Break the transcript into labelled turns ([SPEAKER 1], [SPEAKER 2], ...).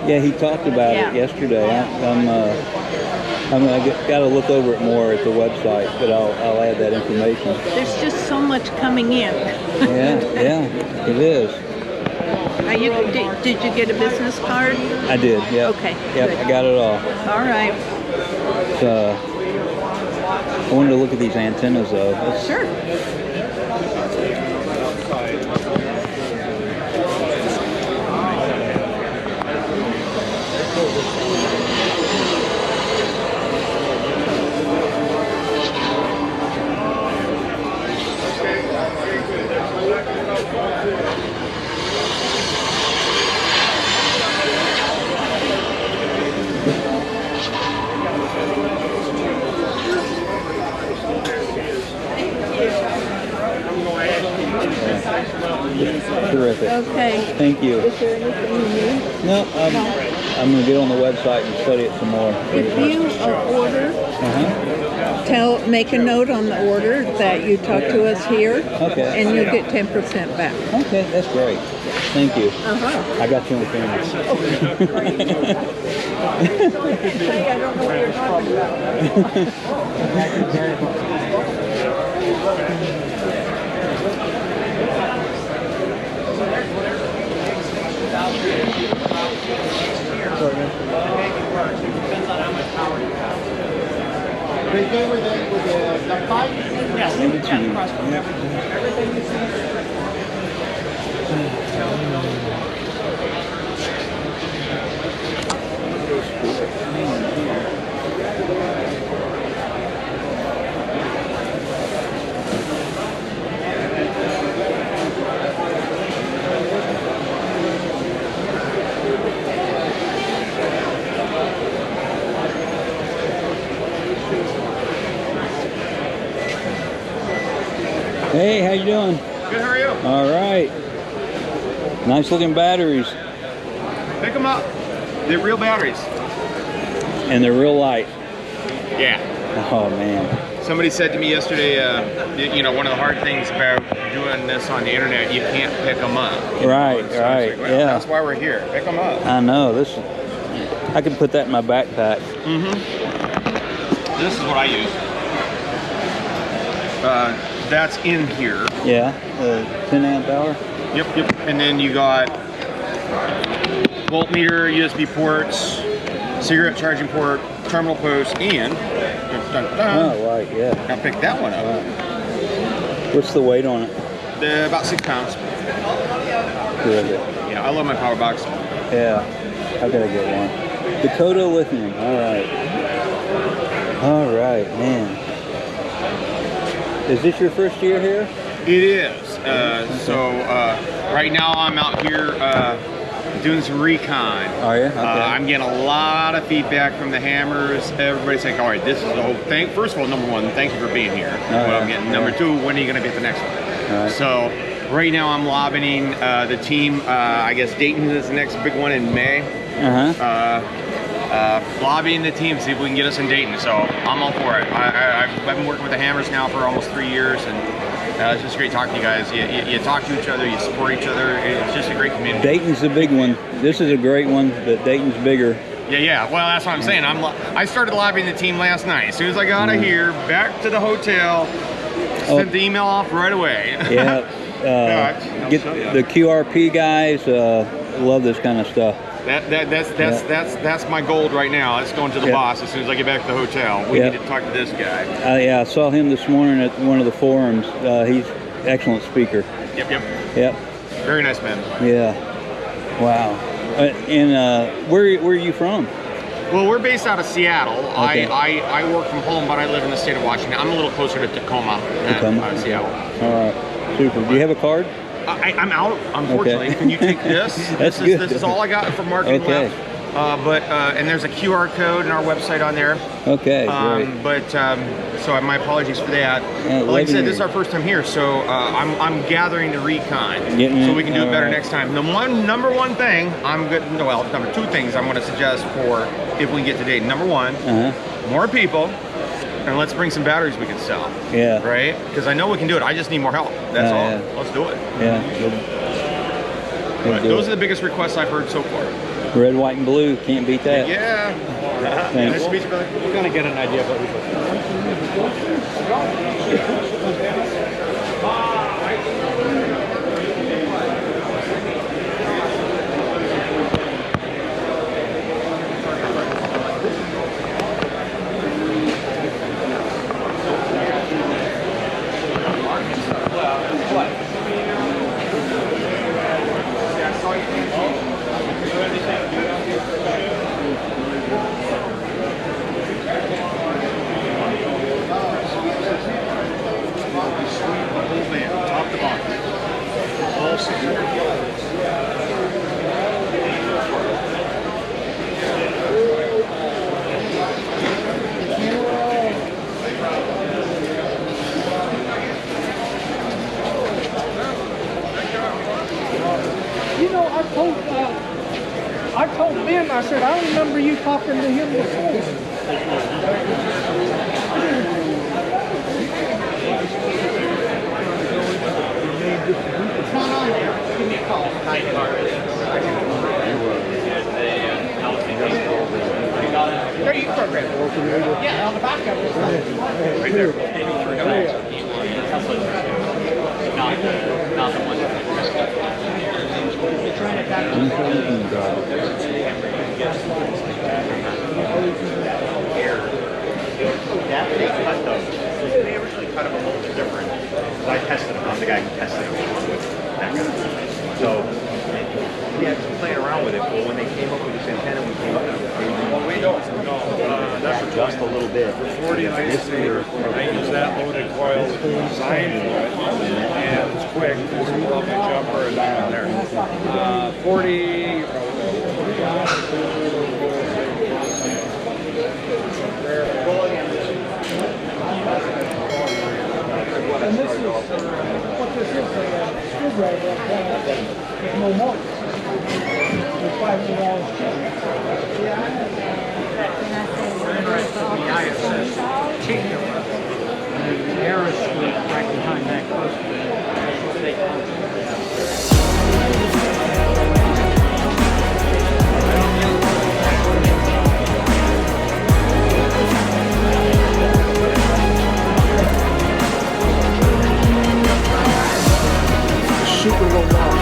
[SPEAKER 1] Yeah, he talked about it yesterday. I got to look over it more at the website, but I'll add that information.
[SPEAKER 2] There's just so much coming in.
[SPEAKER 1] yeah, it is.
[SPEAKER 2] Did you get a business card?
[SPEAKER 1] I did, yeah.
[SPEAKER 2] Okay,
[SPEAKER 1] yep,
[SPEAKER 2] good.
[SPEAKER 1] I got it all.
[SPEAKER 2] All right.
[SPEAKER 1] I wanted to look at these antennas, though.
[SPEAKER 2] Sure.
[SPEAKER 1] Terrific.
[SPEAKER 2] Okay.
[SPEAKER 1] Thank you.
[SPEAKER 2] Is there anything you need?
[SPEAKER 1] No, I'm going to get on the website and study it some more.
[SPEAKER 2] If you order, make a note on the order that you talk to us here, and you'll get 10% back.
[SPEAKER 1] Okay, that's great. Thank you. I got you on camera.
[SPEAKER 2] I don't know what you're talking
[SPEAKER 1] Hey, how you doing?
[SPEAKER 3] Good, how are you?
[SPEAKER 1] All right. Nice looking batteries.
[SPEAKER 3] Pick them up. They're real batteries.
[SPEAKER 1] And they're real light.
[SPEAKER 3] Yeah.
[SPEAKER 1] Oh, man.
[SPEAKER 3] Somebody said to me yesterday, you know, one of the hard things about doing this on the internet, you can't pick them up.
[SPEAKER 1] Right,
[SPEAKER 3] so
[SPEAKER 1] right,
[SPEAKER 3] like, well,
[SPEAKER 1] yeah.
[SPEAKER 3] That's why we're here. Pick them up.
[SPEAKER 1] I know. I could put that in my backpack.
[SPEAKER 3] This is what I use. That's in here.
[SPEAKER 1] Yeah, 10 amp hour.
[SPEAKER 3] Yep. And then you got voltmeter, USB ports, cigarette charging port, terminal post, and
[SPEAKER 1] Oh, right, yeah.
[SPEAKER 3] now pick that one up.
[SPEAKER 1] What's the weight on it?
[SPEAKER 3] About 6 pounds.
[SPEAKER 1] Terrific.
[SPEAKER 3] Yeah, I love my power box.
[SPEAKER 1] Yeah, I gotta get one. DAKOTA lithium. All right, man. Is this your first year here?
[SPEAKER 3] It is. Right now I'm out here doing some recon.
[SPEAKER 1] Are you? Okay.
[SPEAKER 3] I'm getting a lot of feedback from the hammers. Everybody's like, all right, this is the whole thing. First of all, number one, thank you for being here. I'm getting. Number two, when are you going to be at the next one?
[SPEAKER 1] All right.
[SPEAKER 3] So right now I'm lobbying the team. I guess Dayton is the next big one in May. Lobbying the team, see if we can get us in Dayton. So I'm all for it. I've been working with the hammers now for almost 3 years, and it's just great talking to you guys. You talk to each other, you support each other. It's just a great community.
[SPEAKER 1] Dayton's the big one. This is a great one, but Dayton's bigger.
[SPEAKER 3] Yeah. Well, that's what I'm saying. I started lobbying the team last night. As soon as I got out of here, back to the hotel, sent the email off right away.
[SPEAKER 1] Yeah. Get the QRP guys. Love this kind of stuff.
[SPEAKER 3] That's my gold right now. That's going to the boss as soon as I get back to the hotel. We need to talk to this guy.
[SPEAKER 1] Yeah, I saw him this morning at one of the forums. He's an excellent speaker. Yep.
[SPEAKER 3] Very nice man.
[SPEAKER 1] Yeah. Wow. Where are you from?
[SPEAKER 3] Well, we're based out of Seattle.
[SPEAKER 1] Okay.
[SPEAKER 3] I work from home, but I live in the state of Washington. I'm a little closer to Tacoma than Seattle.
[SPEAKER 1] All right. Super. Do you have a card?
[SPEAKER 3] I'm out, unfortunately.
[SPEAKER 1] Okay.
[SPEAKER 3] Can you take this?
[SPEAKER 1] That's good.
[SPEAKER 3] This is all I got for marketing left. And there's a QR code in our website on there.
[SPEAKER 1] Okay, great.
[SPEAKER 3] So my apologies for that. Like I said, this is our first time here, so I'm gathering the recon, so we can do it better next time. The number one thing number two things I'm going to suggest for if we get to Dayton. Number one, more people. And let's bring some batteries we can sell.
[SPEAKER 1] Yeah.
[SPEAKER 3] Right? Because I know we can do it. I just need more help. That's all.
[SPEAKER 1] Yeah.
[SPEAKER 3] Let's do it.
[SPEAKER 1] Yeah.
[SPEAKER 3] But those are the biggest requests I've heard so far.
[SPEAKER 1] Red, white, and blue. Can't beat that.
[SPEAKER 3] Yeah.
[SPEAKER 1] Thanks.
[SPEAKER 3] Nice to meet you, brother.
[SPEAKER 4] We're gonna get an idea of what we
[SPEAKER 3] Top to bottom. All secure.
[SPEAKER 5] You know, I told Ben, I said, I remember you talking to him before.
[SPEAKER 3] Give me a call. Their youth program. Yeah, on the back of it. Right there. Not the one. That they cut those. They originally cut them a little bit different. So I tested them. I'm the guy who tested them with that guy. So yeah, just playing around with it. But when they came up with this antenna, we came up with it. We don't. That's just a little bit.
[SPEAKER 4] For 40 nights a year, I use that loaded coil design for it, and it's quick. There's a little bit jumper and down there. 40.
[SPEAKER 5] And this is, what this is, a screwdriver with no marks. It's $500 cheap. Harris Street, right behind that post. Super low watt.